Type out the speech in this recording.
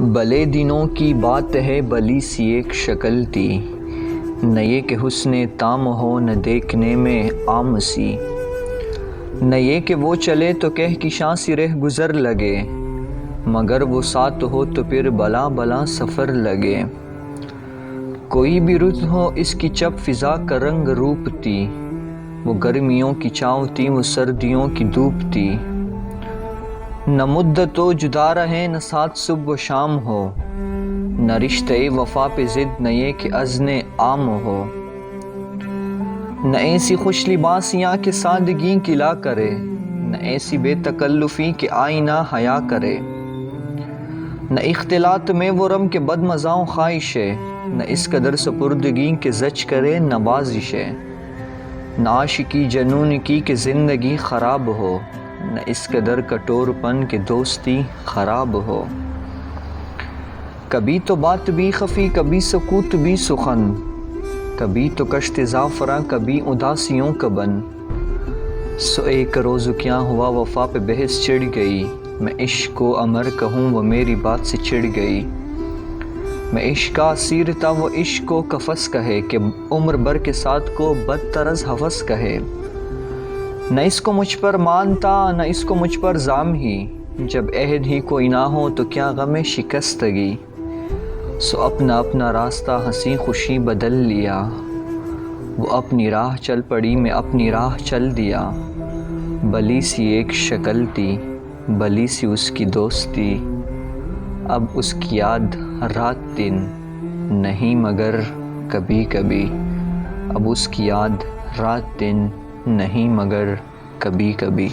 بلے دنوں کی بات ہے بلی سی ایک شکل تھی، نہ یہ کہ حسن تام ہو نہ دیکھنے میں عام سی، نہ یہ کہ وہ چلے تو کہکشاں سی رہ گزر لگے، مگر وہ ساتھ ہو تو پھر بلا بلا سفر لگے۔ کوئی بھی رت ہو اس کی چپ فضا کا رنگ روپ تھی، وہ گرمیوں کی چھاؤں تھی وہ سردیوں کی دھوپ تھی، نہ مدت و جدا رہے نہ ساتھ صبح و شام ہو، نہ رشتہ وفا پہ ضد نہ یہ کہ اذن عام ہو، نہ ایسی خوش لباسیاں کہ سادگی کھلا کرے، نہ ایسی بے تکلفی کہ آئینہ حیا کرے، نہ اختلاط میں وہ رم کے بد مزاح خواہش ہے، نہ اس قدر سپردگی کہ زج کرے نوازش ہے، نہ عاشقی جنون کی کہ زندگی خراب ہو، نہ اس قدر کٹور پن کہ دوستی خراب ہو۔ کبھی تو بات بھی خفی کبھی سکوت بھی سخن، کبھی تو کشت زعفراں کبھی اداسیوں کا بن، سو ایک روز کیا ہوا وفا پہ بحث چڑھ گئی، میں عشق کو امر کہوں وہ میری بات سے چڑھ گئی، میں عشق کا اسیر تھا وہ عشق کو قفس کہے، کہ عمر بھر کے ساتھ کو بدطرز ہوس کہے، نہ اس کو مجھ پر مان تھا نہ اس کو مجھ پر زام ہی، جب عہد ہی کوئی نہ ہو تو کیا غم شکستگی، سو اپنا اپنا راستہ ہنسی خوشی بدل لیا، وہ اپنی راہ چل پڑی میں اپنی راہ چل دیا، بلی سی ایک شکل تھی بلی سی اس کی دوستی، اب اس کی یاد رات دن نہیں مگر کبھی کبھی، اب اس کی یاد رات دن نہیں مگر کبھی کبھی۔